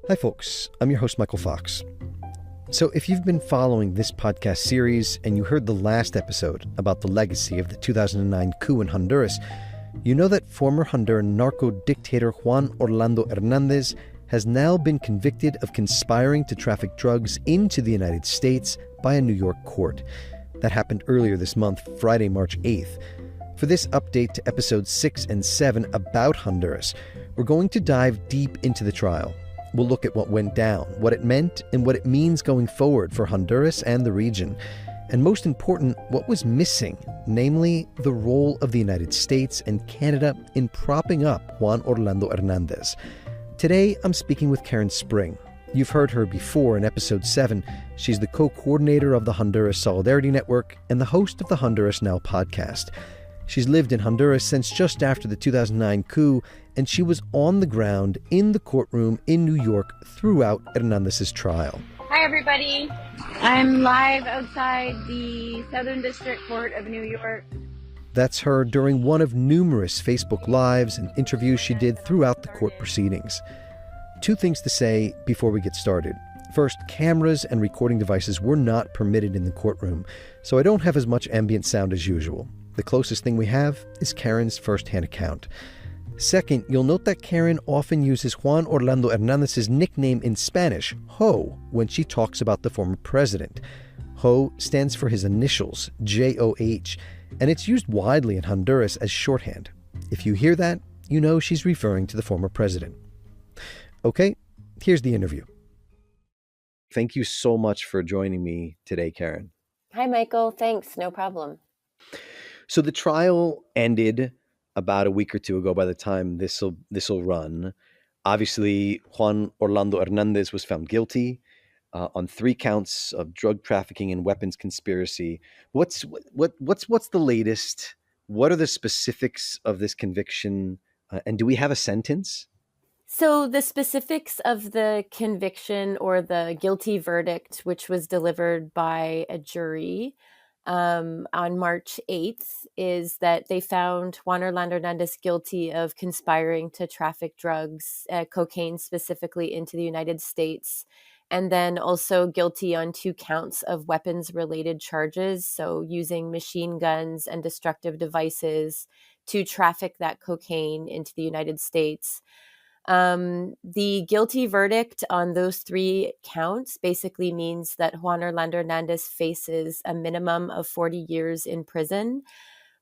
Hi folks, I'm your host Michael Fox. So if you've been following this podcast series and you heard the last episode about the legacy of the 2009 coup in Honduras, you know that former Honduran narco-dictator Juan Orlando Hernández has now been convicted of conspiring to traffic drugs into the United States by a New York court. That happened earlier this month, Friday, March 8th. For this update to episodes 6 and 7 about Honduras, we're going to dive deep into the trial. We'll look at what went down, what it meant, and what it means going forward for Honduras and the region. And most important, what was missing, namely the role of the United States and Canada in propping up Juan Orlando Hernández. Today, I'm speaking with Karen Spring. You've heard her before in episode 7. She's the co-coordinator of the Honduras Solidarity Network and the host of the Honduras Now podcast. She's lived in Honduras since just after the 2009 coup, and she was on the ground in the courtroom in New York throughout Hernández's trial. Hi, everybody. I'm live outside the Southern District Court of New York. That's her during one of numerous Facebook Lives and interviews she did throughout the court proceedings. Two things to say before we get started. First, cameras and recording devices were not permitted in the courtroom, so I don't have as much ambient sound as usual. The closest thing we have is Karen's first-hand account. Second, you'll note that Karen often uses Juan Orlando Hernández's nickname in Spanish, Ho, when she talks about the former president. Ho stands for his initials, J-O-H, and it's used widely in Honduras as shorthand. If you hear that, you know she's referring to the former president. Okay, here's the interview. Thank you so much for joining me today, Karen. Hi, Michael. Thanks. No problem. So the trial ended about a week or two ago by the time this'll run. Obviously, Juan Orlando Hernández was found guilty on 3 counts of drug trafficking and weapons conspiracy. What's the latest? What are the specifics of this conviction? And do we have a sentence? So the specifics of the conviction or the guilty verdict, which was delivered by a jury on March 8th, is that they found Juan Orlando Hernández guilty of conspiring to traffic drugs, cocaine specifically, into the United States, and then also guilty on 2 counts of weapons-related charges, so using machine guns and destructive devices to traffic that cocaine into the United States. The guilty verdict on those 3 counts basically means that Juan Orlando Hernández faces a minimum of 40 years in prison.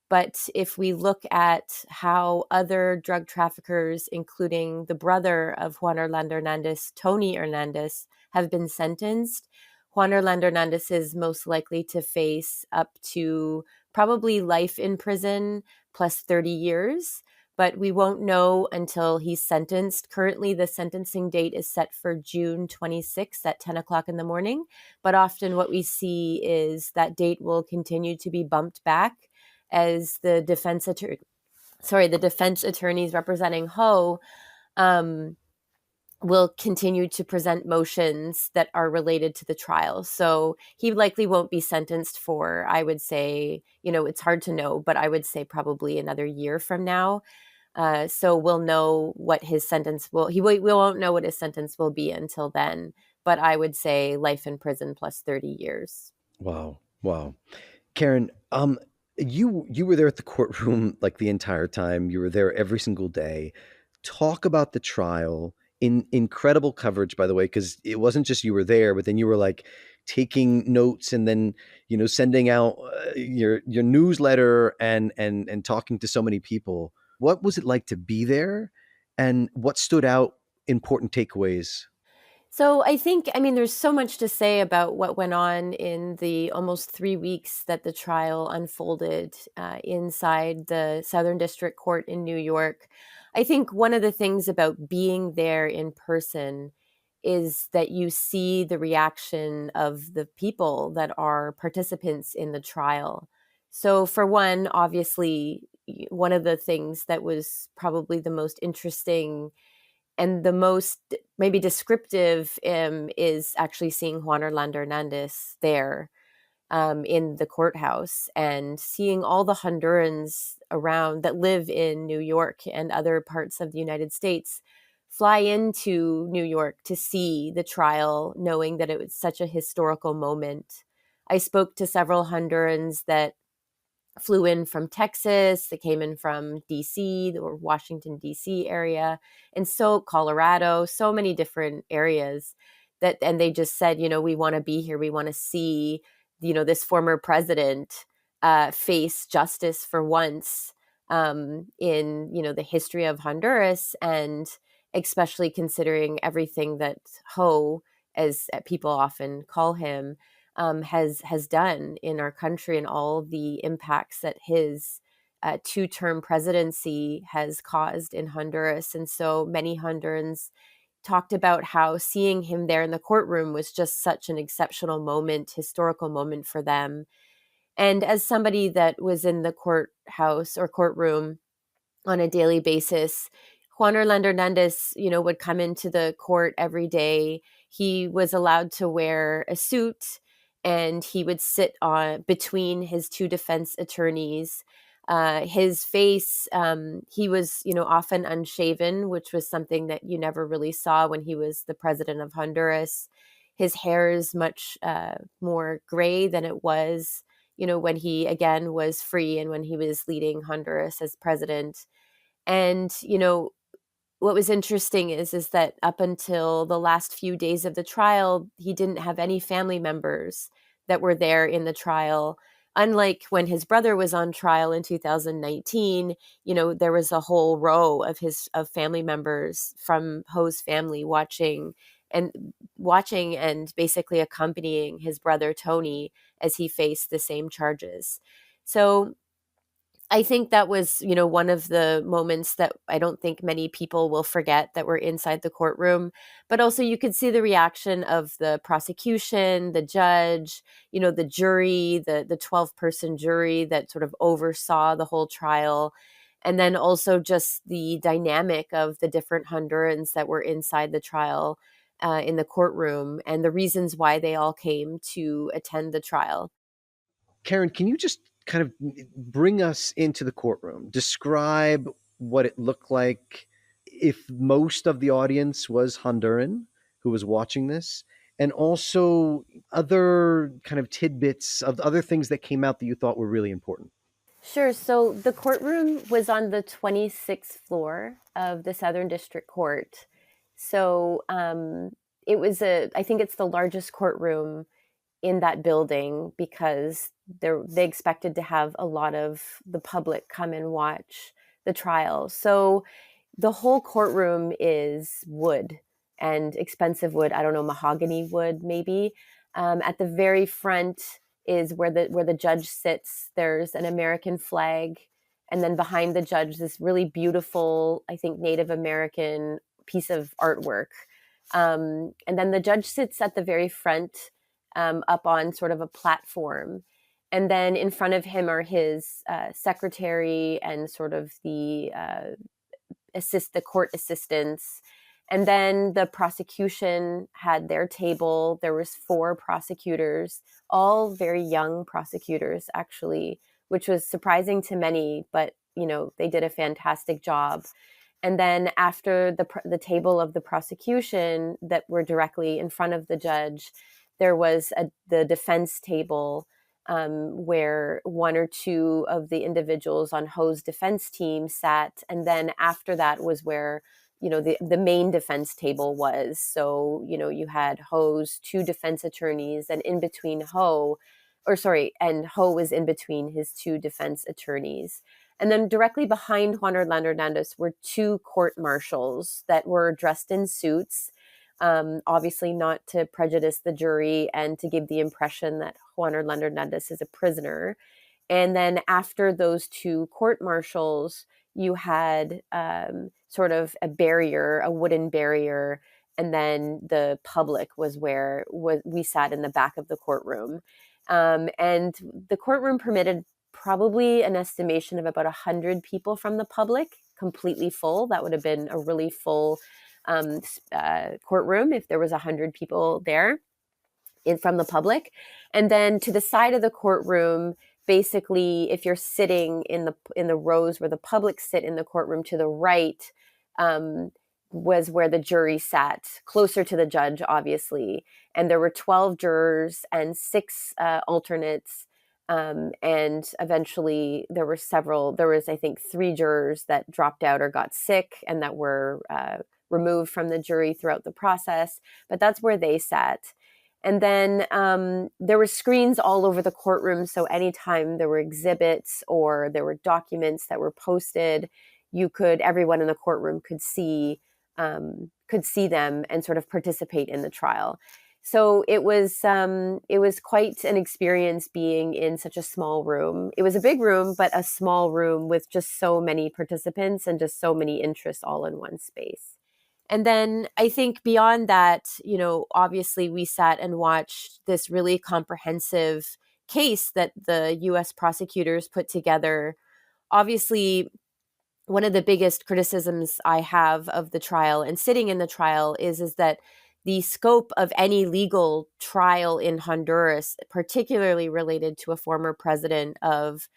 But if we look at how other drug traffickers, including the brother of Juan Orlando Hernández, Tony Hernández, have been sentenced, Juan Orlando Hernández is most likely to face up to probably life in prison plus 30 years. But we won't know until he's sentenced. Currently, the sentencing date is set for June 26th at 10 o'clock in the morning. But often what we see is that date will continue to be bumped back as the defense attorneys representing Ho will continue to present motions that are related to the trial. So he likely won't be sentenced for, I would say, it's hard to know, but I would say probably another year from now. So we'll know what his sentence we won't know what his sentence will be until then. But I would say life in prison plus 30 years. Wow. Karen, you were there at the courtroom like the entire time. You were there every single day. Talk about the trial. Incredible coverage, by the way, because it wasn't just you were there, but then you were like taking notes and then, sending out your newsletter and talking to so many people. What was it like to be there, and what stood out, important takeaways? So I think, there's so much to say about what went on in the almost 3 weeks that the trial unfolded inside the Southern District Court in New York. I think one of the things about being there in person is that you see the reaction of the people that are participants in the trial. So for one, obviously, one of the things that was probably the most interesting and the most maybe descriptive is actually seeing Juan Orlando Hernández there in the courthouse and seeing all the Hondurans around that live in New York and other parts of the United States fly into New York to see the trial, knowing that it was such a historical moment. I spoke to several Hondurans that flew in from Texas, that came in from DC or Washington, DC area, and so Colorado, so many different areas that, and they just said, we want to be here. We want to see, this former president face justice for once in, the history of Honduras, and especially considering everything that Ho, as people often call him, has done in our country, and all the impacts that his two-term presidency has caused in Honduras. And so many Hondurans talked about how seeing him there in the courtroom was just such an exceptional moment, historical moment for them. And as somebody that was in the courthouse or courtroom on a daily basis, Juan Orlando Hernández, would come into the court every day. He was allowed to wear a suit, and he would sit on between his two defense attorneys. His face, he was, often unshaven, which was something that you never really saw when he was the president of Honduras. His hair is much more gray than it was, when he again was free and when he was leading Honduras as president. And, what was interesting is that up until the last few days of the trial, he didn't have any family members that were there in the trial. Unlike when his brother was on trial in 2019, there was a whole row of family members from Ho's family watching and basically accompanying his brother Tony as he faced the same charges. So I think that was, one of the moments that I don't think many people will forget that were inside the courtroom. But also you could see the reaction of the prosecution, the judge, the jury, the 12-person jury that sort of oversaw the whole trial. And then also just the dynamic of the different Hondurans that were inside the trial in the courtroom, and the reasons why they all came to attend the trial. Karen, can you just kind of bring us into the courtroom? Describe what it looked like if most of the audience was Honduran who was watching this, and also other kind of tidbits of other things that came out that you thought were really important. Sure. So the courtroom was on the 26th floor of the Southern District Court. So it was I think it's the largest courtroom in that building, because they expected to have a lot of the public come and watch the trial. So the whole courtroom is wood, and expensive wood. I don't know, mahogany wood maybe. At the very front is where the judge sits. There's an American flag, and then behind the judge, this really beautiful, I think, Native American piece of artwork. And then the judge sits at the very front, up on sort of a platform. And then in front of him are his secretary and sort of the court assistants. And then the prosecution had their table. There was 4 prosecutors, all very young prosecutors, actually, which was surprising to many, but, they did a fantastic job. And then after the table of the prosecution that were directly in front of the judge, there was the defense table, where 1 or 2 of the individuals on Ho's defense team sat. And then after that was where, the main defense table was. So, you had Ho's 2 defense attorneys, and in between Ho was in between his 2 defense attorneys. And then directly behind Juan Orlando Hernández were 2 court marshals that were dressed in suits, obviously not to prejudice the jury and to give the impression that Juan Orlando Hernández is a prisoner. And then after those 2 court marshals, you had sort of a wooden barrier, and then the public was where we sat in the back of the courtroom. And the courtroom permitted probably an estimation of about 100 people from the public, completely full. That would have been a really full courtroom if there was 100 people there from the public. And then to the side of the courtroom, basically, if you're sitting in the rows where the public sit in the courtroom to the right, was where the jury sat, closer to the judge, obviously. And there were 12 jurors and 6 alternates. And eventually there was, I think, 3 jurors that dropped out or got sick and that were removed from the jury throughout the process. But that's where they sat. And then there were screens all over the courtroom. So anytime there were exhibits or there were documents that were posted, everyone in the courtroom could see them and sort of participate in the trial. So it was quite an experience being in such a small room. It was a big room, but a small room with just so many participants and just so many interests all in one space. And then I think beyond that, obviously we sat and watched this really comprehensive case that the U.S. prosecutors put together. Obviously, one of the biggest criticisms I have of the trial and sitting in the trial is that the scope of any legal trial in Honduras, particularly related to a former president of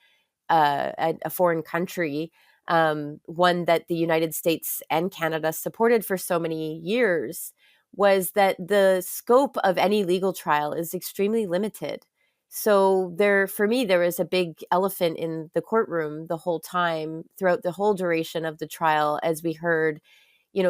a foreign country, one that the United States and Canada supported for so many years, was that the scope of any legal trial is extremely limited. So for me, there was a big elephant in the courtroom the whole time, throughout the whole duration of the trial, as we heard,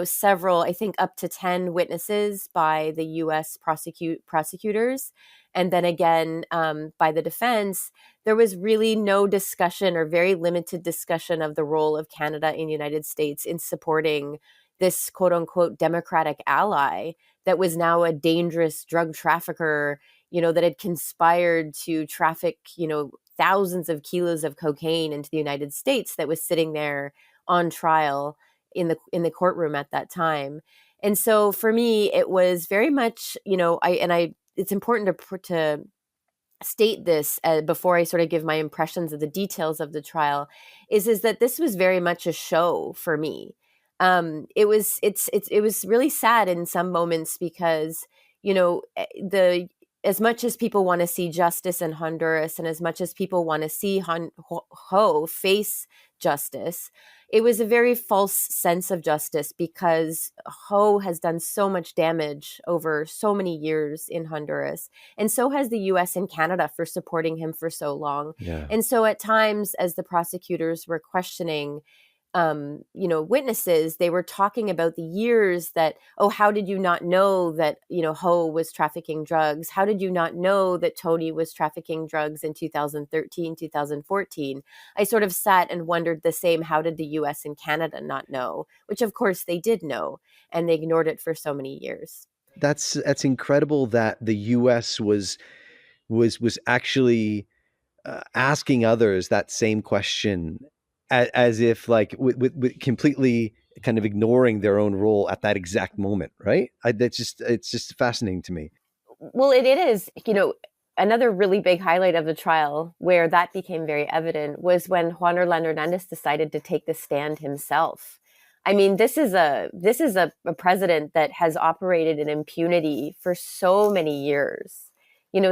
several, I think up to 10 witnesses by the U.S. prosecutors. And then again, by the defense. There was really no discussion or very limited discussion of the role of Canada and the United States in supporting this quote unquote democratic ally that was now a dangerous drug trafficker, that had conspired to traffic, thousands of kilos of cocaine into the United States, that was sitting there on trial in the courtroom at that time. And so for me, it was very much, it's important to state this before I sort of give my impressions of the details of the trial, is that this was very much a show for me. It was really sad in some moments because, as much as people want to see justice in Honduras and as much as people want to see Ho face justice, it was a very false sense of justice because Ho has done so much damage over so many years in Honduras. And so has the US and Canada for supporting him for so long. Yeah. And so at times, as the prosecutors were questioning witnesses, they were talking about the years that, how did you not know that, Ho was trafficking drugs? How did you not know that Tony was trafficking drugs in 2013, 2014? I sort of sat and wondered the same, how did the US and Canada not know? Which of course they did know, and they ignored it for so many years. That's incredible that the US was actually asking others that same question, as if like with completely kind of ignoring their own role at that exact moment, right? It's just fascinating to me. Well, it is, another really big highlight of the trial where that became very evident was when Juan Orlando Hernández decided to take the stand himself. I mean, this is a president that has operated in impunity for so many years.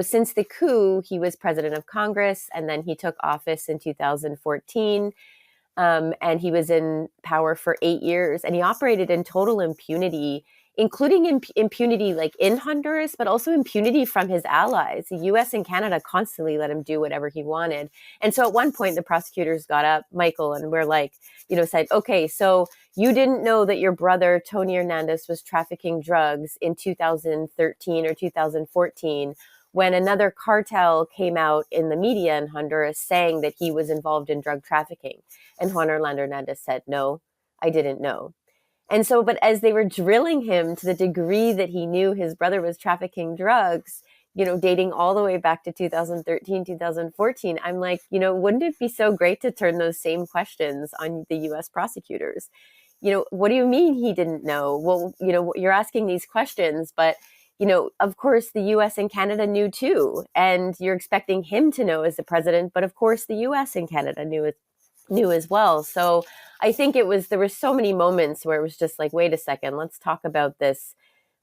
Since the coup, he was president of Congress, and then he took office in 2014. And he was in power for 8 years, and he operated in total impunity, including impunity like in Honduras, but also impunity from his allies. The US and Canada constantly let him do whatever he wanted. And so at one point, the prosecutors got up, Michael, and we're like, said, okay, so you didn't know that your brother, Tony Hernandez, was trafficking drugs in 2013 or 2014, when another cartel came out in the media in Honduras saying that he was involved in drug trafficking. And Juan Orlando Hernández said, no, I didn't know. And so, but as they were drilling him to the degree that he knew his brother was trafficking drugs, dating all the way back to 2013, 2014, I'm like, wouldn't it be so great to turn those same questions on the US prosecutors? What do you mean he didn't know? Well, you're asking these questions, but of course, the US and Canada knew too. And you're expecting him to know as the president. But of course, the US and Canada knew as well. So I think there were so many moments where it was just like, wait a second, let's talk about this.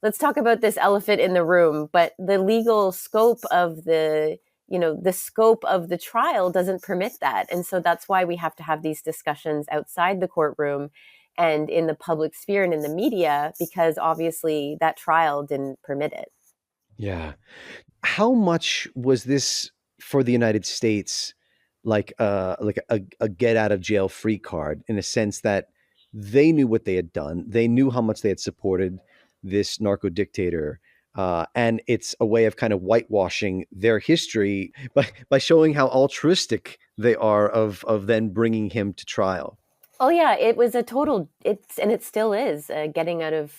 Let's talk about this elephant in the room. But the legal scope of the scope of the trial doesn't permit that. And so that's why we have to have these discussions outside the courtroom. and in the public sphere and in the media, because obviously that trial didn't permit it. Yeah. How much was this for the United States like a get out of jail free card, in a sense that they knew what they had done, they knew how much they had supported this narco dictator, and it's a way of kind of whitewashing their history by showing how altruistic they are of then bringing him to trial. Oh yeah, it was a total. It's and it still is getting out of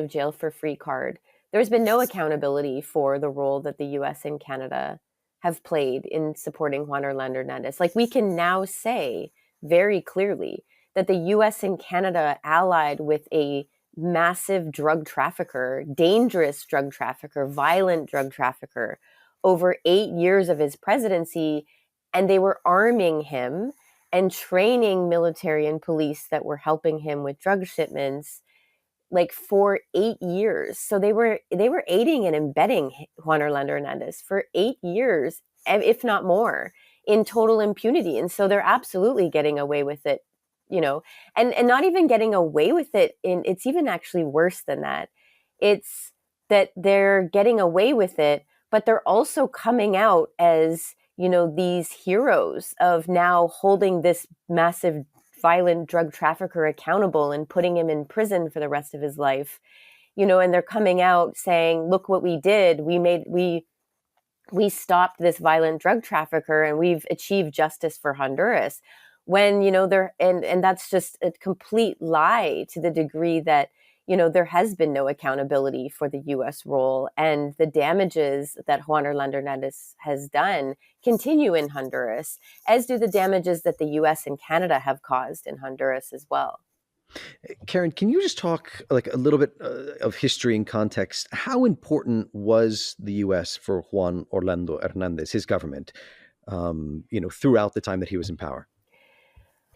jail for free card. There's been no accountability for the role that the U.S. and Canada have played in supporting Juan Orlando Hernández. Like, we can now say very clearly that the U.S. and Canada allied with a massive drug trafficker, dangerous drug trafficker, violent drug trafficker over 8 years of his presidency, and they were arming him and training military and police that were helping him with drug shipments, like, for 8 years. So they were aiding and abetting Juan Orlando Hernandez for 8 years, if not more, in total impunity. And so they're absolutely getting away with it, and not even getting away with it. It's even actually worse than that. It's that they're getting away with it, but they're also coming out as, these heroes of now holding this massive violent drug trafficker accountable and putting him in prison for the rest of his life, and they're coming out saying, look what we did. We stopped this violent drug trafficker and we've achieved justice for Honduras. When, they're, and that's just a complete lie, to the degree that, there has been no accountability for the U.S. role, and the damages that Juan Orlando Hernández has done continue in Honduras, as do the damages that the U.S. and Canada have caused in Honduras as well. Karen, can you just talk like a little bit of history and context? How important was the U.S. for Juan Orlando Hernandez, his government, throughout the time that he was in power?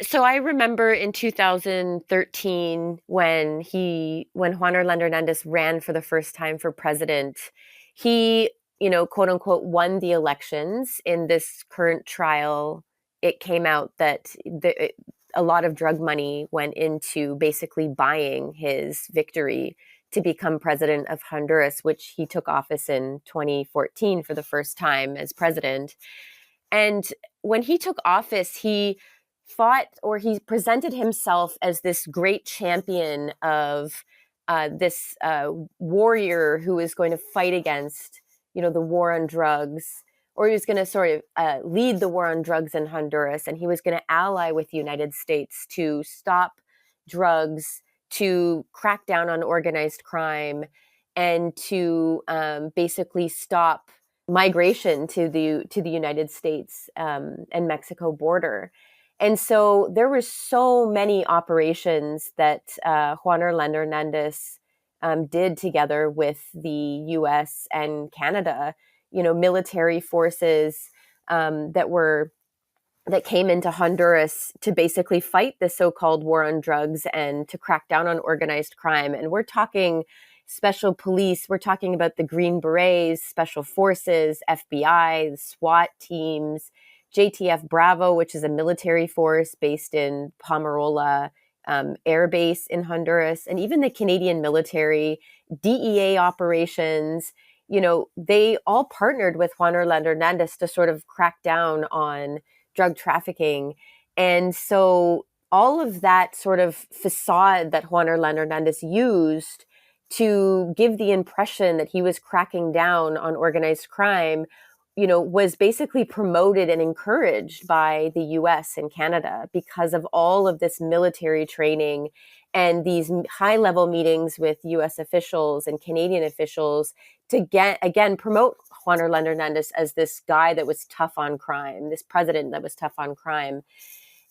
So I remember in 2013 when Juan Orlando Hernandez ran for the first time for president, he, quote unquote, won the elections. In this current trial, it came out that a lot of drug money went into basically buying his victory to become president of Honduras, which he took office in 2014 for the first time as president. And when he took office, he presented himself as this great champion of this warrior who is going to fight against, the war on drugs, or he was going to sort of lead the war on drugs in Honduras, and he was going to ally with the United States to stop drugs, to crack down on organized crime, and to basically stop migration to the United States and Mexico border. And so there were so many operations that Juan Orlando Hernández did together with the U.S. and Canada, military forces that came into Honduras to basically fight the so-called war on drugs and to crack down on organized crime. And we're talking special police, we're talking about the Green Berets, special forces, FBI, the SWAT teams, JTF Bravo, which is a military force based in Pomarola Air Base in Honduras, and even the Canadian military, DEA operations. They all partnered with Juan Orlando Hernández to sort of crack down on drug trafficking. And so all of that sort of facade that Juan Orlando Hernández used to give the impression that he was cracking down on organized crime, was basically promoted and encouraged by the US and Canada because of all of this military training and these high-level meetings with US officials and Canadian officials to promote Juan Orlando Hernández as this guy that was tough on crime, this president that was tough on crime.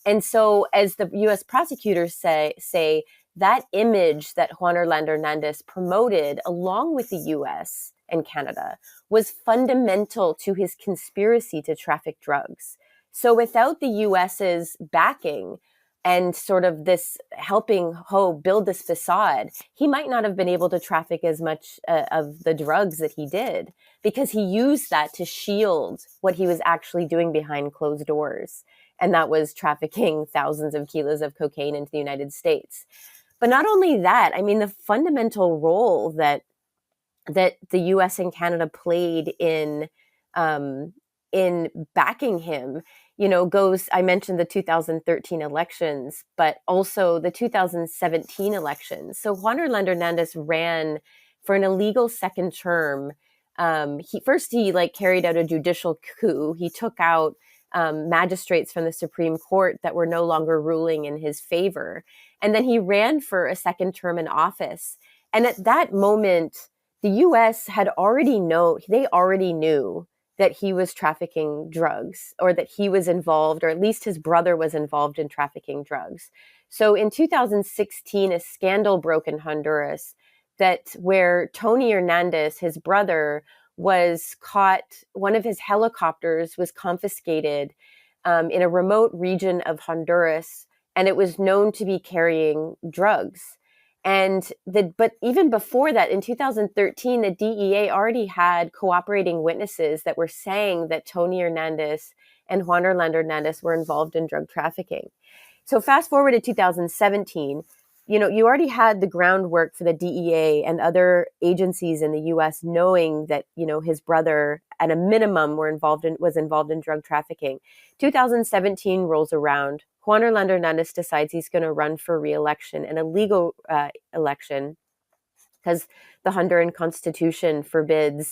And so, as the US prosecutors say that image that Juan Orlando Hernández promoted along with the US and Canada was fundamental to his conspiracy to traffic drugs. So without the US's backing and sort of this helping build this facade, he might not have been able to traffic as much of the drugs that he did, because he used that to shield what he was actually doing behind closed doors. and that was trafficking thousands of kilos of cocaine into the United States. But not only that, I mean, the fundamental role that the U.S. and Canada played in backing him, goes. I mentioned the 2013 elections, but also the 2017 elections. So Juan Orlando Hernández ran for an illegal second term. He carried out a judicial coup. He took out magistrates from the Supreme Court that were no longer ruling in his favor, and then he ran for a second term in office. And at that moment, the U.S. they already knew that he was trafficking drugs, or that he was involved, or at least his brother was involved in trafficking drugs. So in 2016, a scandal broke in Honduras where Tony Hernandez, his brother, was caught. One of his helicopters was confiscated in a remote region of Honduras, and it was known to be carrying drugs. But even before that, in 2013, the DEA already had cooperating witnesses that were saying that Tony Hernandez and Juan Orlando Hernández were involved in drug trafficking. So fast forward to 2017, you already had the groundwork for the DEA and other agencies in the U.S. knowing that, his brother at a minimum was involved in drug trafficking. 2017 rolls around. Juan Orlando Hernández decides he's going to run for re-election, an illegal election, because the Honduran constitution forbade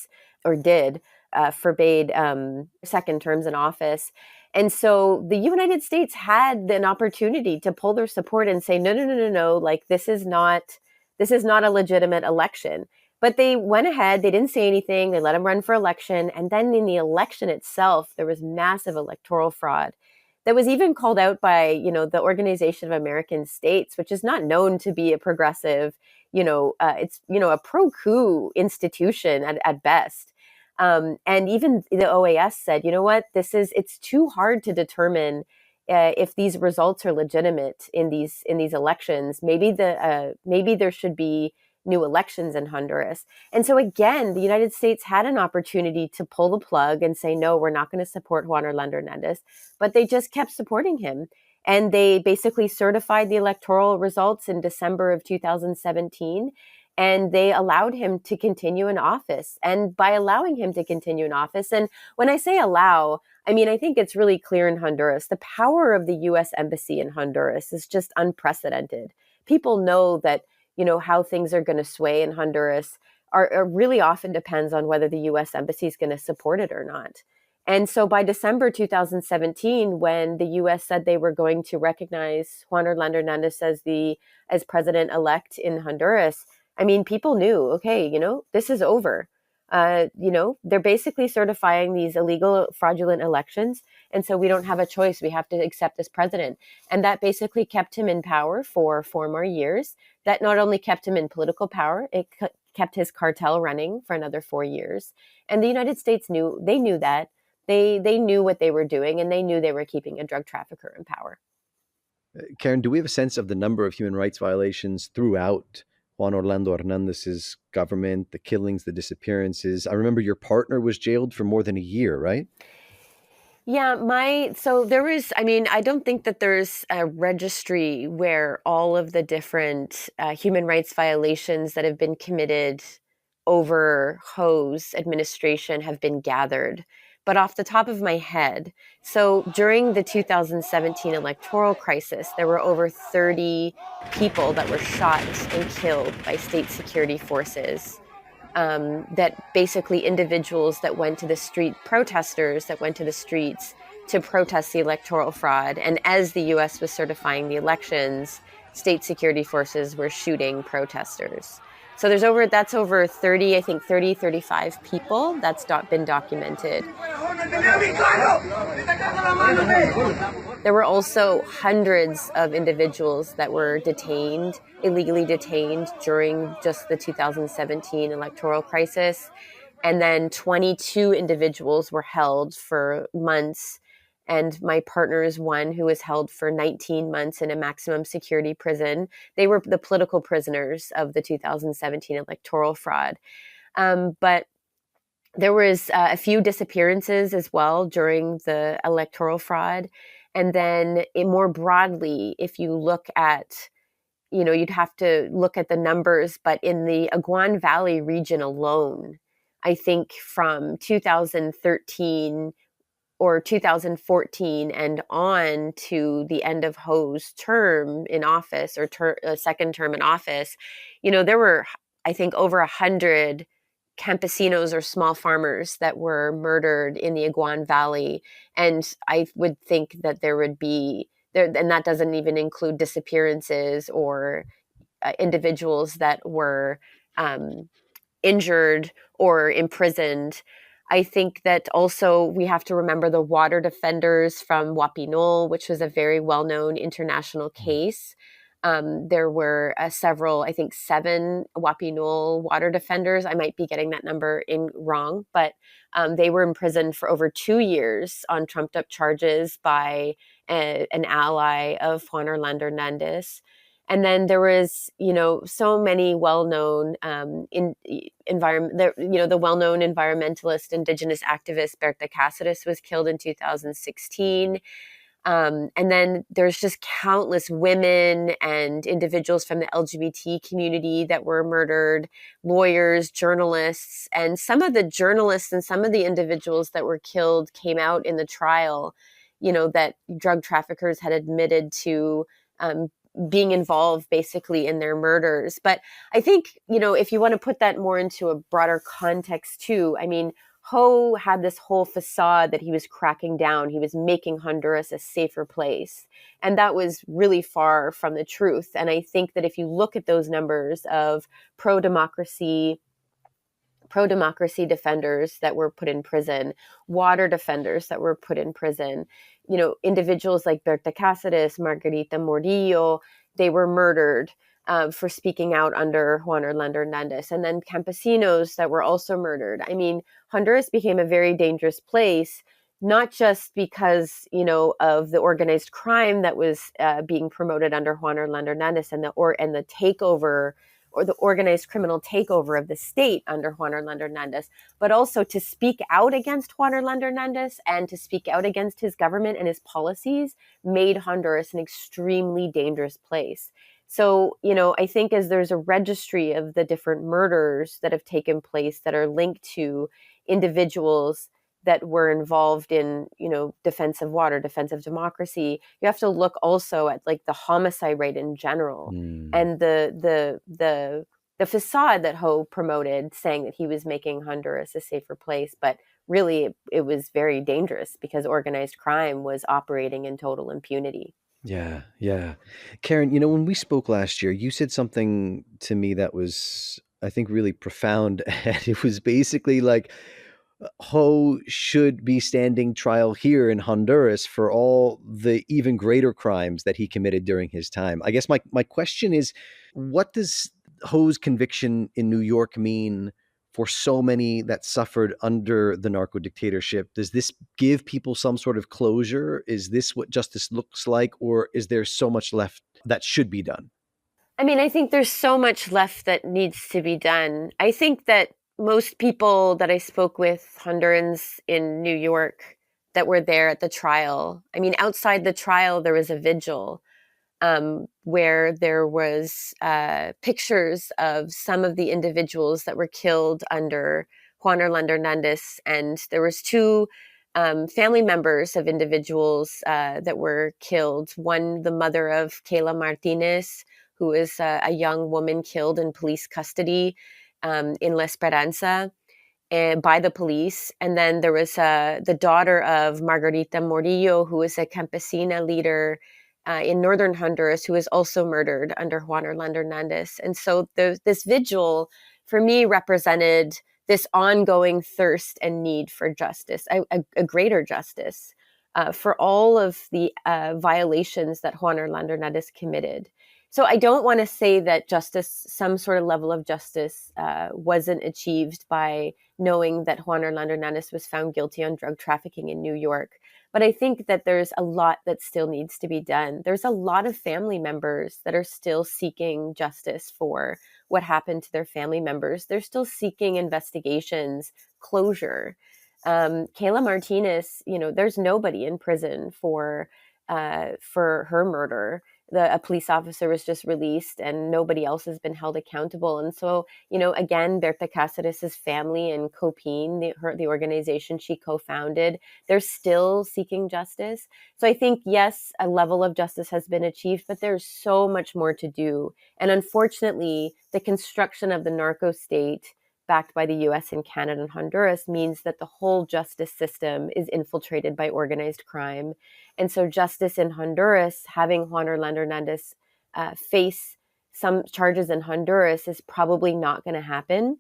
second terms in office. And so the United States had an opportunity to pull their support and say, no, like this is not a legitimate election. But they went ahead, they didn't say anything, they let him run for election. And then in the election itself, there was massive electoral fraud that was even called out by, the Organization of American States, which is not known to be a progressive, it's, a pro-coup institution at best. And even the OAS said, you know what, it's too hard to determine if these results are legitimate in these elections. Maybe there should be new elections in Honduras. And so again, the United States had an opportunity to pull the plug and say, no, we're not going to support Juan Orlando Hernández, but they just kept supporting him. And they basically certified the electoral results in December of 2017. And they allowed him to continue in office. And by allowing him to continue in office, and when I say allow, I mean, I think it's really clear in Honduras, the power of the U.S. Embassy in Honduras is just unprecedented. People know that, how things are going to sway in Honduras are really often depends on whether the U.S. Embassy is going to support it or not. And so by December 2017, when the U.S. said they were going to recognize Juan Orlando Hernández as president-elect in Honduras, I mean, people knew, okay, this is over. They're basically certifying these illegal, fraudulent elections. And so we don't have a choice. We have to accept this president. And that basically kept him in power for 4 more years. That not only kept him in political power, it kept his cartel running for another 4 years. And the United States knew that. They knew what they were doing, and they knew they were keeping a drug trafficker in power. Karen, do we have a sense of the number of human rights violations throughout Juan Orlando Hernández's government, the killings, the disappearances? I remember your partner was jailed for more than a year, right? Yeah, so there was, I don't think that there's a registry where all of the different human rights violations that have been committed over Ho's administration have been gathered. But off the top of my head, so during the 2017 electoral crisis, there were over 30 people that were shot and killed by state security forces. That basically individuals that went to the street, protesters that went to the streets to protest the electoral fraud. And as the U.S. was certifying the elections, state security forces were shooting protesters. So that's over 35 people that's been documented. There were also hundreds of individuals that were illegally detained during just the 2017 electoral crisis. And then 22 individuals were held for months. And my partner is one who was held for 19 months in a maximum security prison. They were the political prisoners of the 2017 electoral fraud. But there was a few disappearances as well during the electoral fraud. And then more broadly, if you look at, you'd have to look at the numbers, but in the Aguan Valley region alone, I think from 2013 or 2014 and on to the end of Ho's term in office, or second term in office, there were, I think, over 100 campesinos or small farmers that were murdered in the Aguan Valley. And I would think that there would be there, and that doesn't even include disappearances or individuals that were injured or imprisoned. I think that also we have to remember the water defenders from Wapinol, which was a very well-known international case. There were several, I think 7 Wapinol water defenders. I might be getting that number wrong, but they were imprisoned for over 2 years on trumped-up charges by an ally of Juan Orlando Hernández. And then there was, so many well-known the well-known environmentalist, indigenous activist Berta Cáceres was killed in 2016. And then there's just countless women and individuals from the LGBT community that were murdered, lawyers, journalists, and some of the journalists and some of the individuals that were killed came out in the trial, that drug traffickers had admitted to being involved basically in their murders. But I think, if you want to put that more into a broader context too, I mean, Ho had this whole facade that he was cracking down. He was making Honduras a safer place. And that was really far from the truth. And I think that if you look at those numbers of pro-democracy defenders that were put in prison, water defenders that were put in prison, individuals like Berta Cáceres, Margarita Morillo, they were murdered for speaking out under Juan Orlando Hernández. And then campesinos that were also murdered. I mean, Honduras became a very dangerous place, not just because, of the organized crime that was being promoted under Juan Orlando Hernández and the takeover, or the organized criminal takeover of the state under Juan Orlando Hernández, but also to speak out against Juan Orlando Hernández and to speak out against his government and his policies made Honduras an extremely dangerous place. So, I think as there's a registry of the different murders that have taken place that are linked to individuals that were involved in, defense of water, defense of democracy, you have to look also at like the homicide rate in general and the facade that Ho promoted, saying that he was making Honduras a safer place, but really it was very dangerous because organized crime was operating in total impunity. Yeah, yeah. Karen, when we spoke last year, you said something to me that was, I think, really profound. And it was basically like, Ho should be standing trial here in Honduras for all the even greater crimes that he committed during his time. I guess my question is, what does Ho's conviction in New York mean for so many that suffered under the narco dictatorship? Does this give people some sort of closure? Is this what justice looks like, or is there so much left that should be done? I mean, I think there's so much left that needs to be done. I think that most people that I spoke with, Hondurans in New York that were there at the trial, I mean, outside the trial, there was a vigil where there was pictures of some of the individuals that were killed under Juan Orlando Hernández. And there was 2 family members of individuals that were killed. One, the mother of Kayla Martinez, who is a young woman killed in police custody in La Esperanza by the police. And then there was the daughter of Margarita Morillo, who is a campesina leader in northern Honduras, who was also murdered under Juan Orlando Hernández. And so this vigil, for me, represented this ongoing thirst and need for justice, a greater justice for all of the violations that Juan Orlando Hernández committed. So I don't want to say that justice, some sort of level of justice, wasn't achieved by knowing that Juan Orlando Hernández was found guilty on drug trafficking in New York. But I think that there's a lot that still needs to be done. There's a lot of family members that are still seeking justice for what happened to their family members. They're still seeking investigations, closure. Kayla Martinez, there's nobody in prison for for her murder. A police officer was just released and nobody else has been held accountable. And so, again, Berta Cáceres' family and COPIN, the organization she co-founded, they're still seeking justice. So I think, yes, a level of justice has been achieved, but there's so much more to do. And unfortunately, the construction of the narco state backed by the US and Canada and Honduras means that the whole justice system is infiltrated by organized crime. And so justice in Honduras, having Juan Orlando Hernández face some charges in Honduras is probably not going to happen.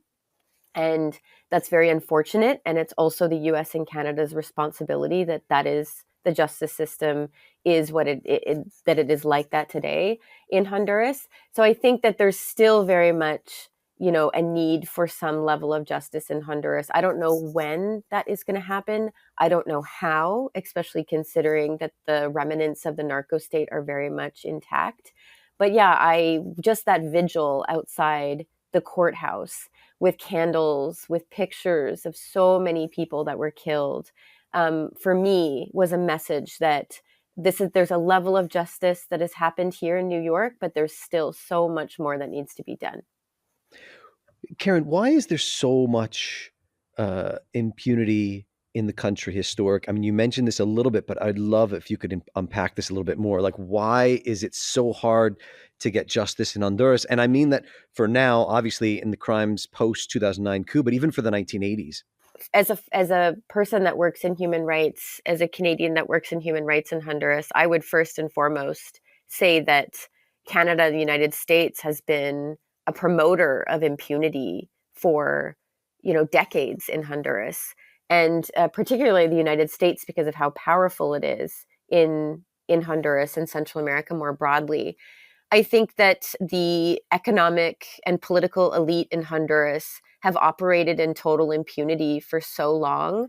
And that's very unfortunate. And it's also the US and Canada's responsibility that is the justice system is what it is like that today in Honduras. So I think that there's still very much a need for some level of justice in Honduras. I don't know when that is going to happen. I don't know how, especially considering that the remnants of the narco state are very much intact. But yeah, just that vigil outside the courthouse with candles, with pictures of so many people that were killed, for me was a message that there's a level of justice that has happened here in New York, but there's still so much more that needs to be done. Karen, why is there so much impunity in the country historic? I mean, you mentioned this a little bit, but I'd love if you could unpack this a little bit more. Like, why is it so hard to get justice in Honduras? And I mean that for now, obviously, in the crimes post 2009 coup, but even for the 1980s. As a person that works in human rights, as a Canadian that works in human rights in Honduras, I would first and foremost say that Canada, the United States, has been a promoter of impunity for, decades in Honduras, and particularly the United States because of how powerful it is in Honduras and Central America more broadly. I think that the economic and political elite in Honduras have operated in total impunity for so long,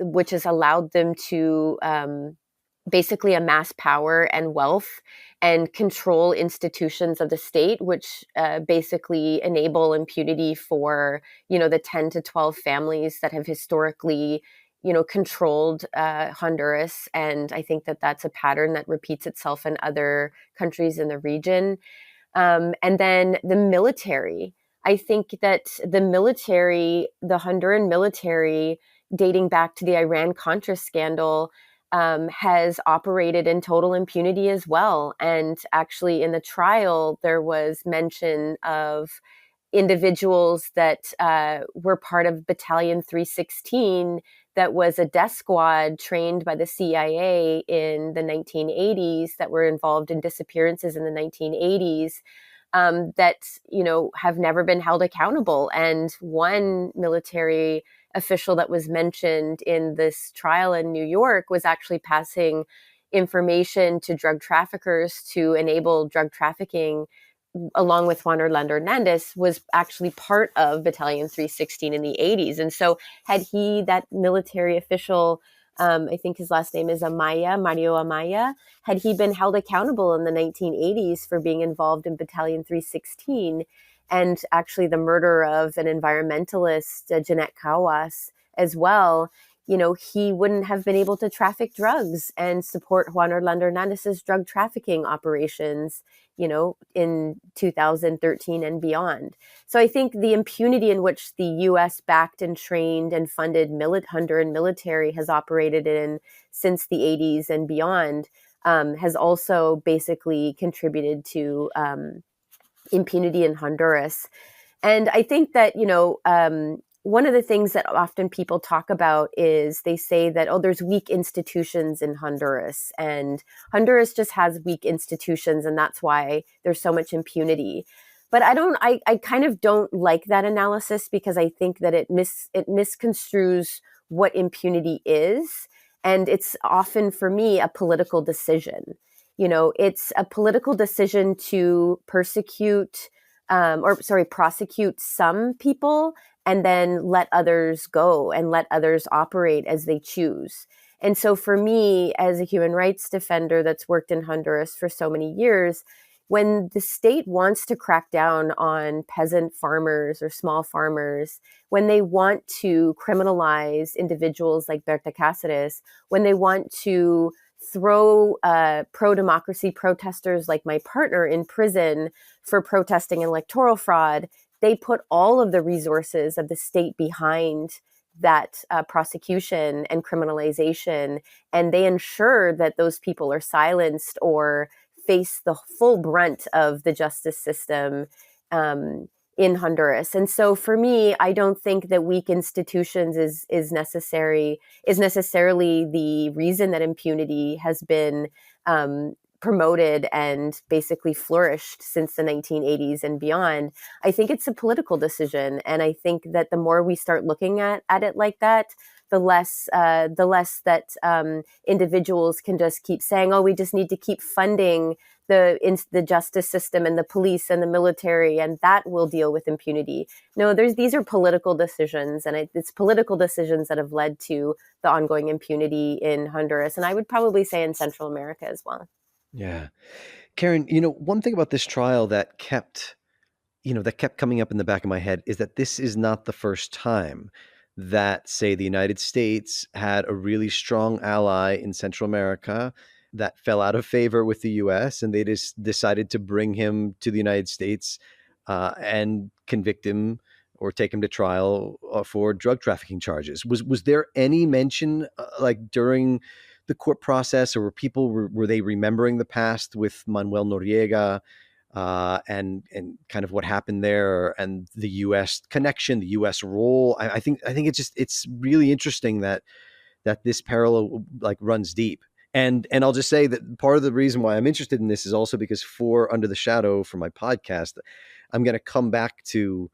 which has allowed them to basically amass power and wealth and control institutions of the state, which basically enable impunity for, the 10 to 12 families that have historically, controlled Honduras. And I think that that's a pattern that repeats itself in other countries in the region. And then the military. I think that the Honduran military, dating back to the Iran-Contra scandal, has operated in total impunity as well. And actually in the trial, there was mention of individuals that were part of Battalion 316 that was a death squad trained by the CIA in the 1980s that were involved in disappearances in the 1980s that, have never been held accountable. And one military official that was mentioned in this trial in New York was actually passing information to drug traffickers to enable drug trafficking, along with Juan Orlando Hernández, was actually part of Battalion 316 in the 80s. And so had that military official, I think his last name is Mario Amaya, had he been held accountable in the 1980s for being involved in Battalion 316 and actually the murder of an environmentalist, Jeanette Cawas, as well, he wouldn't have been able to traffic drugs and support Juan Orlando Hernández's drug trafficking operations, in 2013 and beyond. So I think the impunity in which the U.S. backed and trained and funded Honduran military has operated in since the 80s and beyond has also basically contributed to impunity in Honduras. And I think that, one of the things that often people talk about is they say that, there's weak institutions in Honduras, and Honduras just has weak institutions, and that's why there's so much impunity. But I kind of don't like that analysis, because I think that it misconstrues what impunity is. And it's often, for me, a political decision. It's a political decision to prosecute some people and then let others go and let others operate as they choose. And so for me, as a human rights defender that's worked in Honduras for so many years, when the state wants to crack down on peasant farmers or small farmers, when they want to criminalize individuals like Berta Cáceres, when they want to throw pro-democracy protesters like my partner in prison for protesting electoral fraud, they put all of the resources of the state behind that prosecution and criminalization, and they ensure that those people are silenced or face the full brunt of the justice system in Honduras. And so for me, I don't think that weak institutions is necessarily the reason that impunity has been promoted and basically flourished since the 1980s and beyond. I think it's a political decision. And I think that the more we start looking at it like that, the less that individuals can just keep saying, oh, we just need to keep funding the justice system and the police and the military, and that will deal with impunity. No, these are political decisions, and it's political decisions that have led to the ongoing impunity in Honduras, and I would probably say in Central America as well. Yeah. Karen, one thing about this trial that kept coming up in the back of my head is that this is not the first time that, say, the United States had a really strong ally in Central America that fell out of favor with the US, and they just decided to bring him to the United States and convict him or take him to trial for drug trafficking charges. Was there any mention like during the court process, or were they remembering the past with Manuel Noriega and kind of what happened there and the U.S. connection, the U.S. role? I think it's really interesting that this parallel like runs deep. And I'll just say that part of the reason why I'm interested in this is also because for Under the Shadow, for my podcast, I'm going to come back to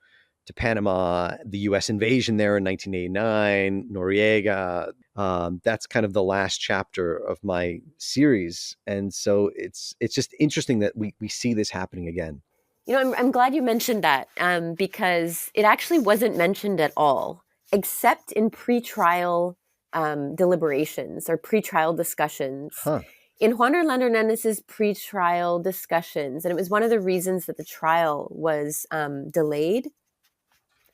Panama, the U.S. invasion there in 1989, Noriega. That's kind of the last chapter of my series, and so it's just interesting that we see this happening again. I'm glad you mentioned that because it actually wasn't mentioned at all, except in pretrial deliberations or pretrial discussions. Huh. In Juan Orlando Hernández's pretrial discussions, and it was one of the reasons that the trial was delayed.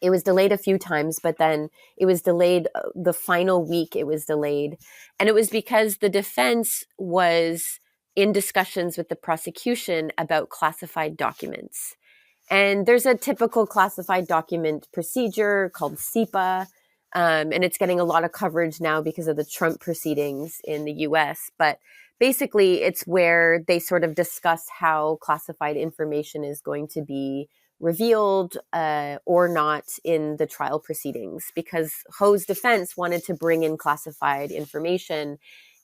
It was delayed a few times, but then it was delayed the final week. It was delayed. And it was because the defense was in discussions with the prosecution about classified documents. And there's a typical classified document procedure called SIPA, and it's getting a lot of coverage now because of the Trump proceedings in the US. But basically, it's where they sort of discuss how classified information is going to be revealed or not in the trial proceedings, because Ho's defense wanted to bring in classified information.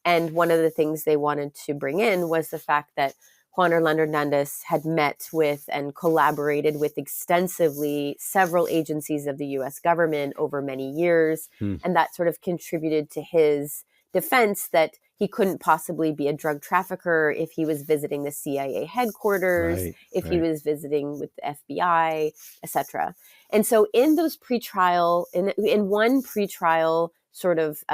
And one of the things they wanted to bring in was the fact that Juan Orlando Hernández had met with and collaborated with extensively several agencies of the US government over many years. And that sort of contributed to his defense that he couldn't possibly be a drug trafficker if he was visiting the CIA headquarters, if he was visiting with the FBI, etc. And so in those pretrial, in one pretrial sort of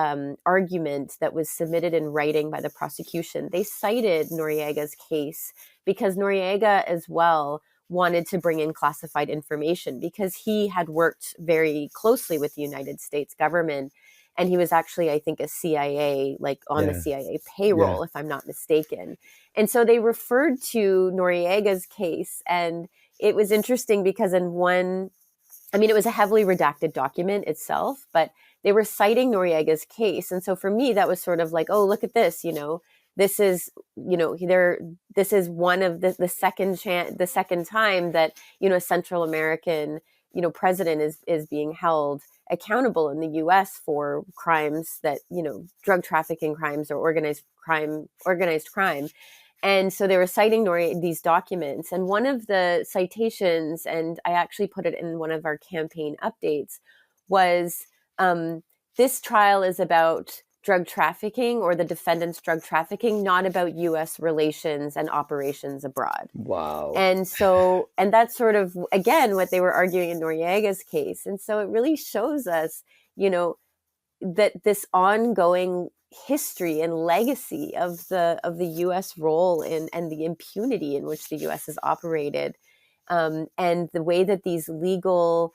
argument that was submitted in writing by the prosecution, they cited Noriega's case because Noriega as well wanted to bring in classified information because he had worked very closely with the United States government. And he was actually, I think, a CIA, like on the CIA payroll, if I'm not mistaken. And so they referred to Noriega's case. And it was interesting because it was a heavily redacted document itself, but they were citing Noriega's case. And so for me, that was sort of like, oh, look at this, this is, this is one of the second time that, a Central American, president is being held accountable in the US for crimes that, drug trafficking crimes or organized crime. And so they were citing these documents. And one of the citations, and I actually put it in one of our campaign updates, was this trial is about drug trafficking or the defendant's drug trafficking, not about U.S. relations and operations abroad. Wow. And that's sort of, again, what they were arguing in Noriega's case. And so it really shows us, that this ongoing history and legacy of the U.S. role and the impunity in which the U.S. has operated, and the way that these legal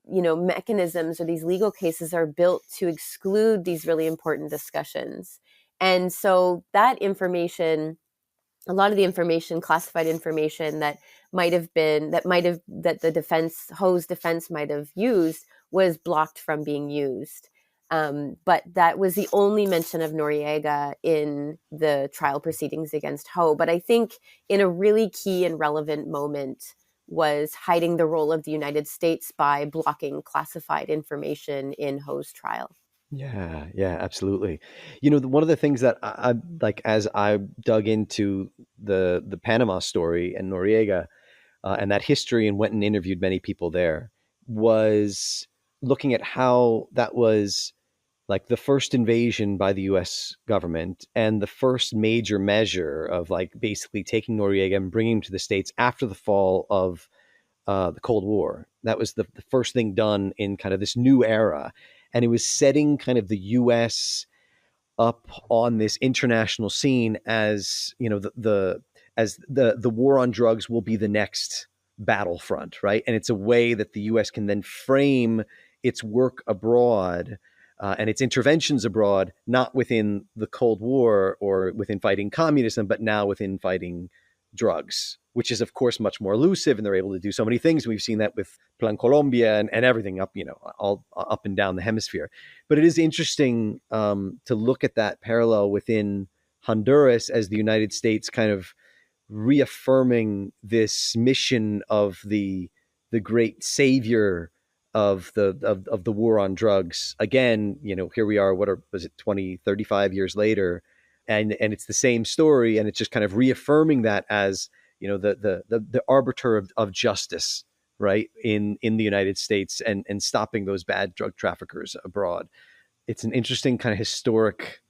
mechanisms or these legal cases are built to exclude these really important discussions. And so that information, a lot of the information, classified information that the defense, Ho's defense might have used, was blocked from being used. But that was the only mention of Noriega in the trial proceedings against Ho. But I think in a really key and relevant moment was hiding the role of the United States by blocking classified information in Ho's trial. Yeah, yeah, absolutely. One of the things that I like as I dug into the Panama story and Noriega, and that history, and went and interviewed many people there, was looking at how that was like the first invasion by the US government and the first major measure of like basically taking Noriega and bringing him to the States after the fall of the Cold War. That was the first thing done in kind of this new era. And it was setting kind of the US up on this international scene as, the war on drugs will be the next battlefront, right? And it's a way that the US can then frame its work abroad, and its interventions abroad, not within the Cold War or within fighting communism, but now within fighting drugs, which is of course much more elusive, and they're able to do so many things. We've seen that with Plan Colombia and everything up, all up and down the hemisphere. But it is interesting to look at that parallel within Honduras as the United States kind of reaffirming this mission of the great savior of the war on drugs. Again, here we are, was it 20, 35 years later, and it's the same story, and it's just kind of reaffirming that as, the arbiter of justice, right, in the United States, and stopping those bad drug traffickers abroad. It's an interesting kind of historic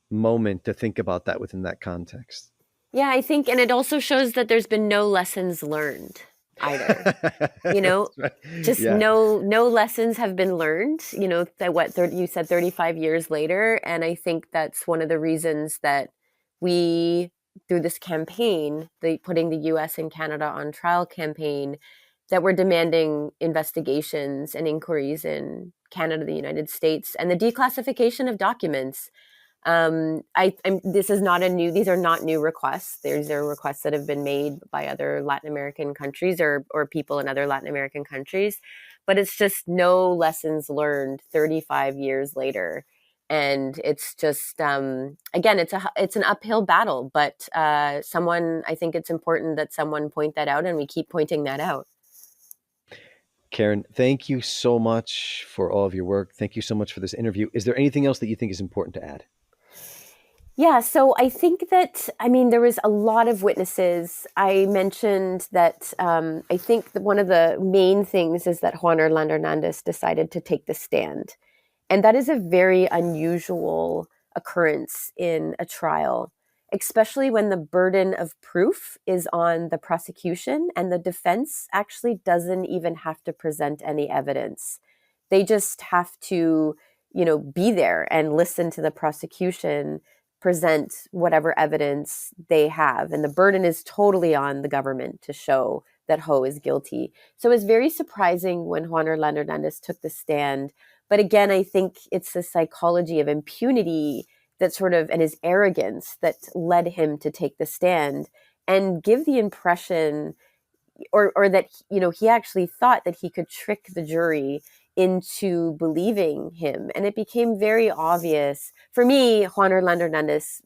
moment to think about that within that context. Yeah, I think, and it also shows that there's been no lessons learned either. Right. Just Yeah. no lessons have been learned. You said 35 years later, and I think that's one of the reasons that we, through this campaign, the putting the U.S. and Canada on trial campaign, that we're demanding investigations and inquiries in Canada, the United States, and the declassification of documents. These are not new requests. These are requests that have been made by other Latin American countries or people in other Latin American countries, but it's just no lessons learned 35 years later. And it's just, again, it's an uphill battle, but I think it's important that someone point that out, and we keep pointing that out. Karen, thank you so much for all of your work. Thank you so much for this interview. Is there anything else that you think is important to add? Yeah, so I think that, there was a lot of witnesses. I mentioned that I think that one of the main things is that Juan Orlando Hernández decided to take the stand. And that is a very unusual occurrence in a trial, especially when the burden of proof is on the prosecution and the defense actually doesn't even have to present any evidence. They just have to, be there and listen to the prosecution present whatever evidence they have. And the burden is totally on the government to show that Ho is guilty. So it was very surprising when Juan Orlando Hernández took the stand. But again, I think it's the psychology of impunity that and his arrogance that led him to take the stand and give the impression or that, he actually thought that he could trick the jury into believing him. And it became very obvious. For me, Juan Orlando Hernández,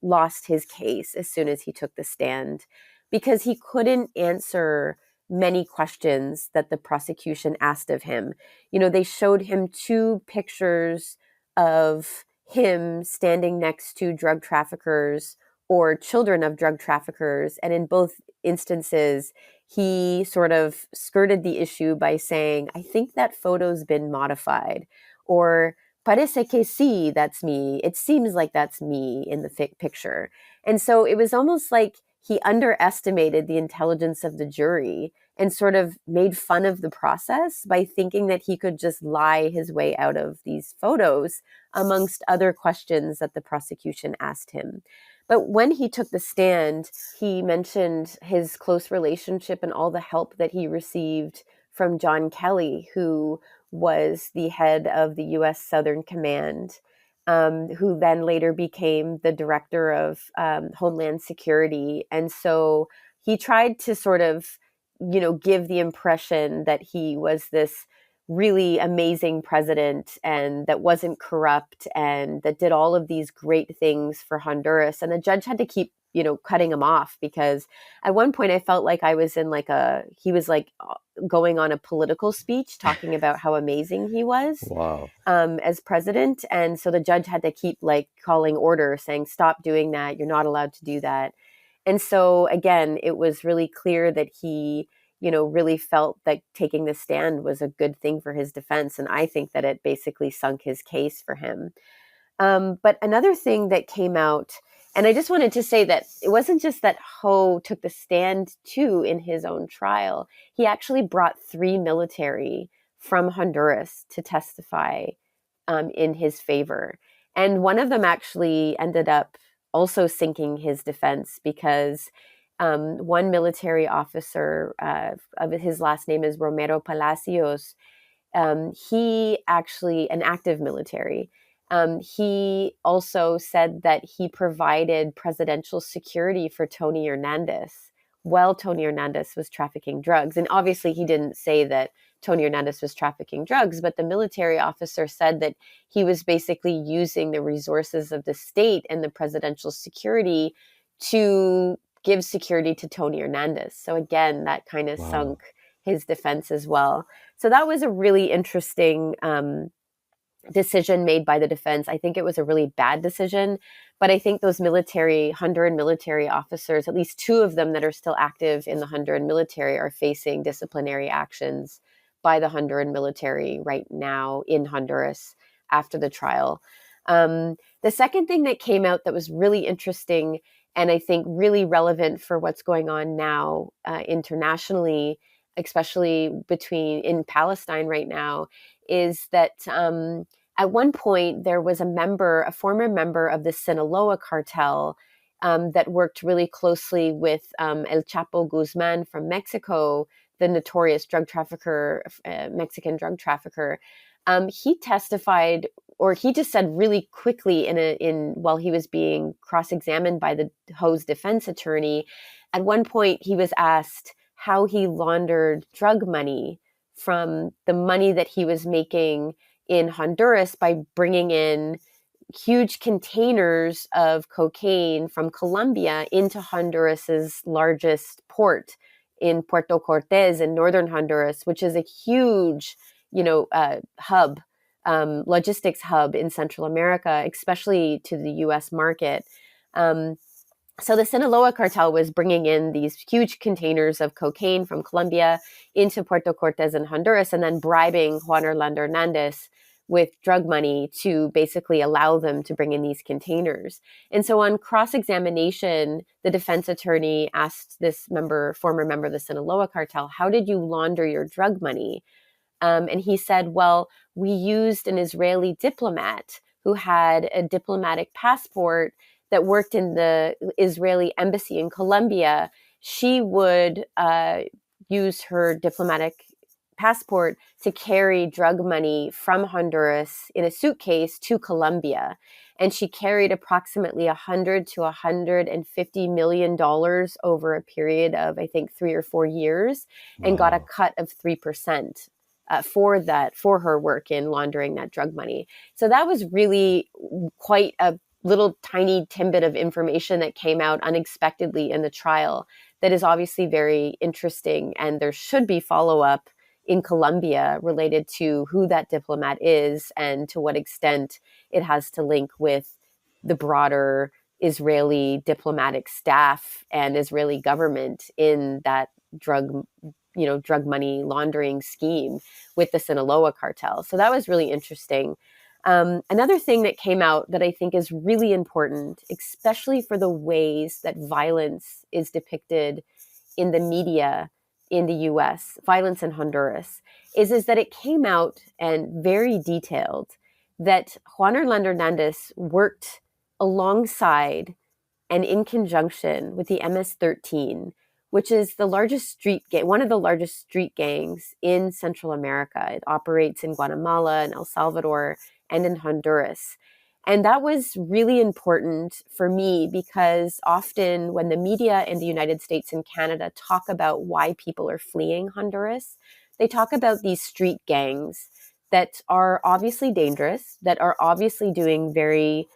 lost his case as soon as he took the stand because he couldn't answer many questions that the prosecution asked of him. They showed him two pictures of him standing next to drug traffickers or children of drug traffickers. And in both instances, he sort of skirted the issue by saying, I think that photo's been modified, or parece que sí, that's me. It seems like that's me in the picture. And so it was almost like he underestimated the intelligence of the jury and sort of made fun of the process by thinking that he could just lie his way out of these photos, amongst other questions that the prosecution asked him. But when he took the stand, he mentioned his close relationship and all the help that he received from John Kelly, who was the head of the U.S. Southern Command. who then later became the director of Homeland Security. And so he tried to sort of, give the impression that he was this really amazing president and that wasn't corrupt and that did all of these great things for Honduras. And the judge had to keep, cutting him off, because at one point I felt like I was in he was like going on a political speech talking about how amazing he was. Wow. As president. And so the judge had to keep calling order, saying, stop doing that. You're not allowed to do that. And so again, it was really clear that he, really felt that taking the stand was a good thing for his defense. And I think that it basically sunk his case for him. But another thing that came out, and I just wanted to say that it wasn't just that Ho took the stand too in his own trial. He actually brought 3 military from Honduras to testify in his favor. And one of them actually ended up also sinking his defense, because one military officer, his last name is Romero Palacios, he actually, an active military, he also said that he provided presidential security for Tony Hernandez while Tony Hernandez was trafficking drugs. And obviously he didn't say that Tony Hernandez was trafficking drugs, but the military officer said that he was basically using the resources of the state and the presidential security to give security to Tony Hernandez. So again, that kind of sunk his defense as well. So that was a really interesting decision made by the defense. I think it was a really bad decision, but I think those Honduran military officers, at least 2 of them that are still active in the Honduran military, are facing disciplinary actions by the Honduran military right now in Honduras after the trial. The second thing that came out that was really interesting, and I think really relevant for what's going on now internationally, especially in Palestine right now, is that at one point there was a former member of the Sinaloa cartel that worked really closely with El Chapo Guzman from Mexico, the notorious Mexican drug trafficker. He testified, or he just said really quickly while he was being cross-examined by the Ho's defense attorney. At one point, he was asked how he laundered drug money from the money that he was making in Honduras by bringing in huge containers of cocaine from Colombia into Honduras's largest port in Puerto Cortes in northern Honduras, which is a huge, hub, logistics hub in Central America, especially to the U.S. market. So the Sinaloa cartel was bringing in these huge containers of cocaine from Colombia into Puerto Cortes in Honduras, and then bribing Juan Orlando Hernández with drug money to basically allow them to bring in these containers. And so on cross-examination, the defense attorney asked this former member of the Sinaloa cartel, how did you launder your drug money? And he said, well, we used an Israeli diplomat who had a diplomatic passport that worked in the Israeli embassy in Colombia. She would use her diplomatic passport to carry drug money from Honduras in a suitcase to Colombia. And she carried approximately $100 to $150 million over a period of, I think, 3 or 4 years, and got a cut of 3%. For her work in laundering that drug money. So that was really quite a little tiny tidbit of information that came out unexpectedly in the trial that is obviously very interesting. And there should be follow-up in Colombia related to who that diplomat is and to what extent it has to link with the broader Israeli diplomatic staff and Israeli government in that drug money laundering scheme with the Sinaloa cartel. So that was really interesting. Another thing that came out that I think is really important, especially for the ways that violence is depicted in the media in the US, violence in Honduras, is that it came out and very detailed that Juan Orlando Hernández worked alongside and in conjunction with the MS-13, which is the largest street gang, one of the largest street gangs in Central America. It operates in Guatemala and El Salvador and in Honduras. And that was really important for me because often when the media in the United States and Canada talk about why people are fleeing Honduras, they talk about these street gangs that are obviously dangerous, that are obviously doing very,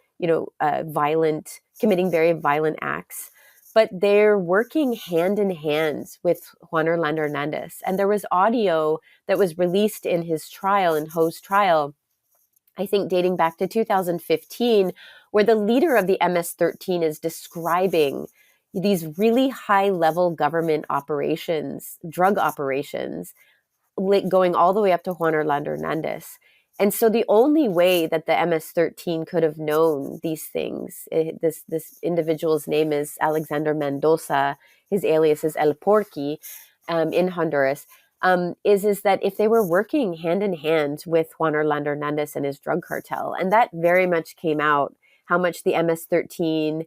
committing very violent acts, but they're working hand in hand with Juan Orlando Hernandez. And there was audio that was released in his trial, in Ho's trial, I think dating back to 2015, where the leader of the MS-13 is describing these really high-level government operations, drug operations, going all the way up to Juan Orlando Hernandez. And so the only way that the MS-13 could have known these things, this individual's name is Alexander Mendoza, his alias is El Porky, in Honduras, is that if they were working hand in hand with Juan Orlando Hernandez and his drug cartel, and that very much came out, how much the MS-13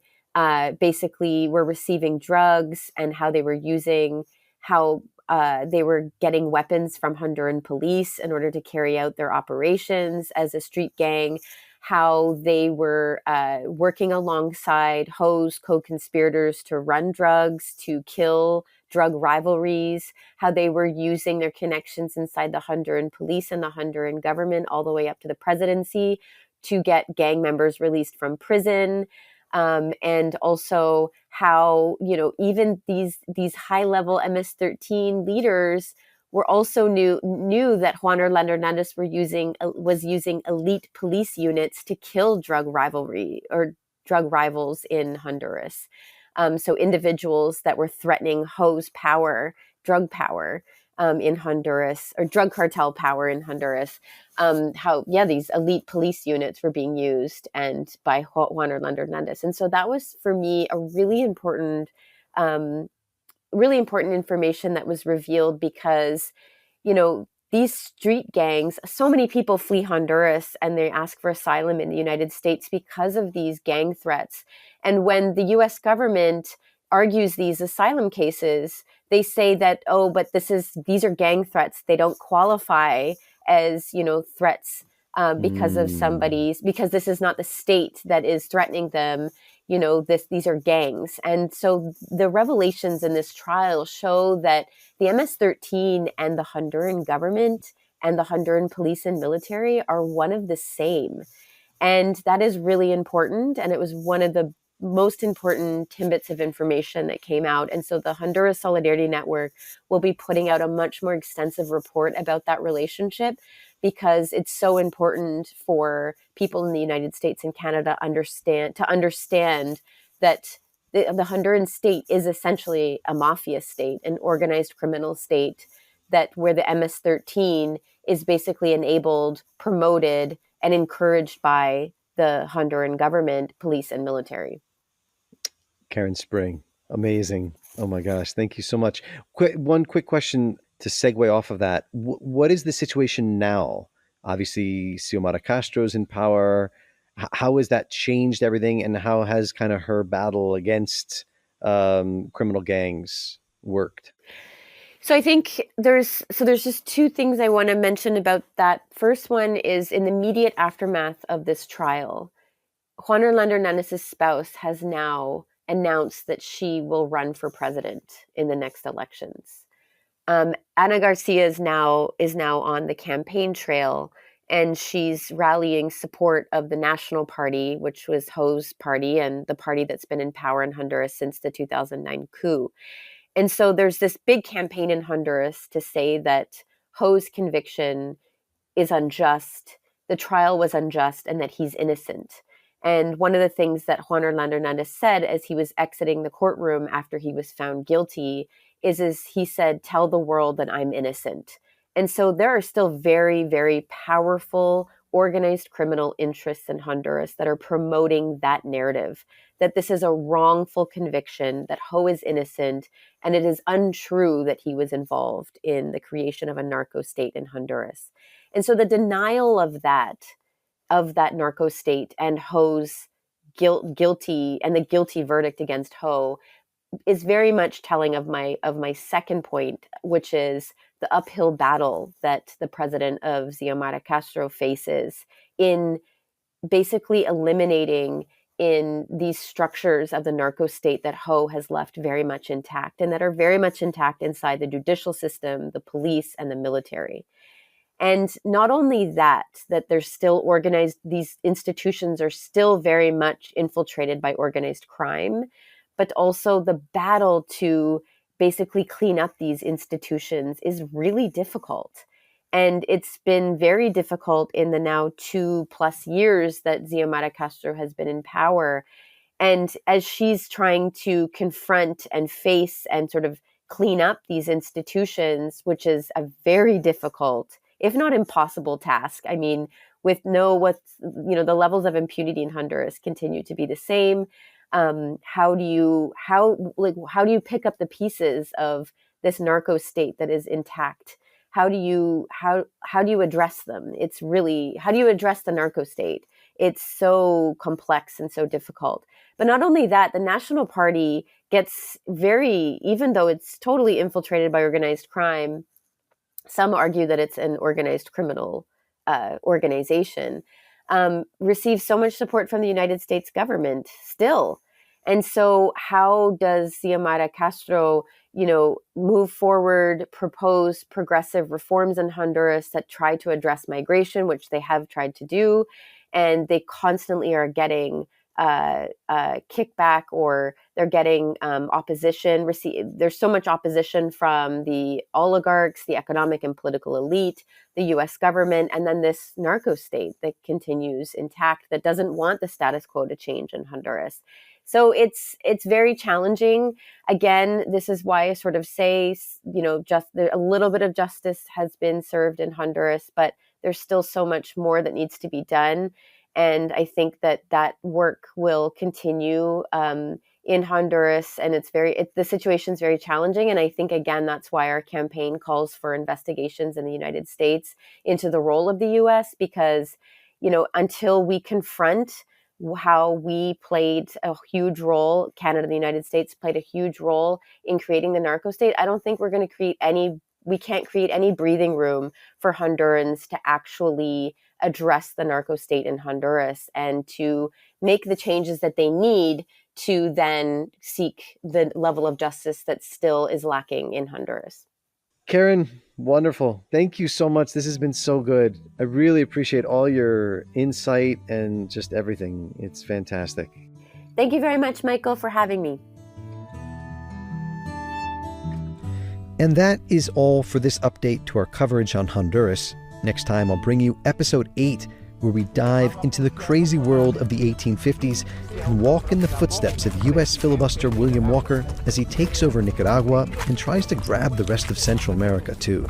basically were receiving drugs and how they were using, how they were getting weapons from Honduran police in order to carry out their operations as a street gang, how they were working alongside Ho's co-conspirators to run drugs, to kill drug rivalries, how they were using their connections inside the Honduran police and the Honduran government all the way up to the presidency to get gang members released from prison. And also how, even these high-level MS-13 leaders were also knew that Juan Orlando Hernandez was using elite police units to kill drug rivals in Honduras. So individuals that were threatening Ho's power, drug power, in Honduras, or drug cartel power in Honduras, these elite police units were being used and by Juan Orlando Hernandez. And so that was, for me, a really important information that was revealed because, these street gangs, so many people flee Honduras and they ask for asylum in the United States because of these gang threats. And when the US government argues these asylum cases, they say that, but these are gang threats. They don't qualify as, threats because this is not the state that is threatening them. These are gangs. And so the revelations in this trial show that the MS-13 and the Honduran government and the Honduran police and military are one of the same. And that is really important. And it was one of the most important tidbits of information that came out. And so the Honduras Solidarity Network will be putting out a much more extensive report about that relationship because it's so important for people in the United States and Canada to understand that the Honduran state is essentially a mafia state, an organized criminal state, that where the MS-13 is basically enabled, promoted, and encouraged by the Honduran government, police, and military. Karen Spring, amazing. Oh my gosh, thank you so much. One quick question to segue off of that. What is the situation now? Obviously, Xiomara Castro's in power. How has that changed everything, and how has kind of her battle against criminal gangs worked? So I think there's just two things I want to mention about that. First one is in the immediate aftermath of this trial, Juan Orlando Hernandez's spouse has now announced that she will run for president in the next elections. Ana Garcia is now on the campaign trail, and she's rallying support of the National Party, which was Ho's party and the party that's been in power in Honduras since the 2009 coup. And so there's this big campaign in Honduras to say that Ho's conviction is unjust, the trial was unjust, and that he's innocent. And one of the things that Juan Orlando Hernandez said as he was exiting the courtroom after he was found guilty is he said, "Tell the world that I'm innocent." And so there are still very, very powerful organized criminal interests in Honduras that are promoting that narrative, that this is a wrongful conviction, that Ho is innocent, and it is untrue that he was involved in the creation of a narco state in Honduras. And so the denial of that narco state and Ho's guilty and the guilty verdict against Ho is very much telling of my second point, which is the uphill battle that the president of Xiomara Castro faces in basically eliminating in these structures of the narco state that Ho has left very much intact, and that are very much intact inside the judicial system, the police, and the military. And not only that they're still organized, these institutions are still very much infiltrated by organized crime, but also the battle to basically clean up these institutions is really difficult. And it's been very difficult in the now 2+ years that Xiomara Castro has been in power. And as she's trying to confront and face and sort of clean up these institutions, which is a very difficult, if not impossible task. I mean, with the levels of impunity in Honduras continue to be the same. How do you pick up the pieces of this narco state that is intact? How do you address them? It's really, how do you address the narco state? It's so complex and so difficult. But not only that, the National Party gets even though it's totally infiltrated by organized crime, some argue that it's an organized criminal organization, receives so much support from the United States government still. And so how does Xiomara Castro, move forward, propose progressive reforms in Honduras that try to address migration, which they have tried to do, and they constantly are getting kickback, or they're getting opposition. There's so much opposition from the oligarchs, the economic and political elite, the U.S. government, and then this narco state that continues intact, that doesn't want the status quo to change in Honduras. So it's very challenging. Again, this is why I sort of say, just a little bit of justice has been served in Honduras, but there's still so much more that needs to be done. And I think that work will continue in Honduras, and the situation's very challenging. And I think, again, that's why our campaign calls for investigations in the United States into the role of the U.S., because, until we confront how we played a huge role, Canada and the United States played a huge role in creating the narco state, I don't think we're going to we can't create any breathing room for Hondurans to actually address the narco state in Honduras and to make the changes that they need to then seek the level of justice that still is lacking in Honduras. Karen, wonderful. Thank you so much. This has been so good. I really appreciate all your insight and just everything. It's fantastic. Thank you very much, Michael, for having me. And that is all for this update to our coverage on Honduras. Next time, I'll bring you episode 8, where we dive into the crazy world of the 1850s and walk in the footsteps of U.S. filibuster William Walker as he takes over Nicaragua and tries to grab the rest of Central America, too.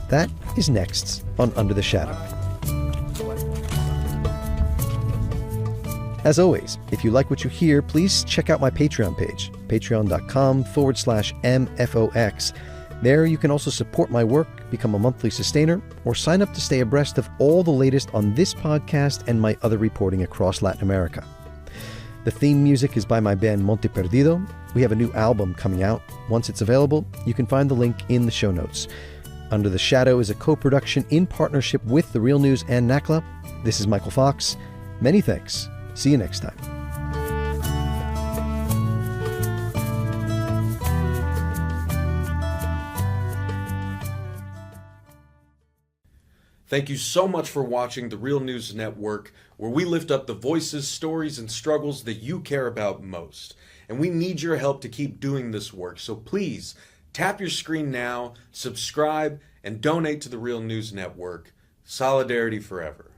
That is next on Under the Shadow. As always, if you like what you hear, please check out my Patreon page, patreon.com/MFOX. There you can also support my work, become a monthly sustainer, or sign up to stay abreast of all the latest on this podcast and my other reporting across Latin America. The theme music is by my band Monte Perdido. We have a new album coming out. Once it's available, you can find the link in the show notes. Under the Shadow is a co-production in partnership with The Real News and NACLA. This is Michael Fox. Many thanks. See you next time. Thank you so much for watching The Real News Network, where we lift up the voices, stories, and struggles that you care about most. And we need your help to keep doing this work. So please, tap your screen now, subscribe, and donate to The Real News Network. Solidarity forever.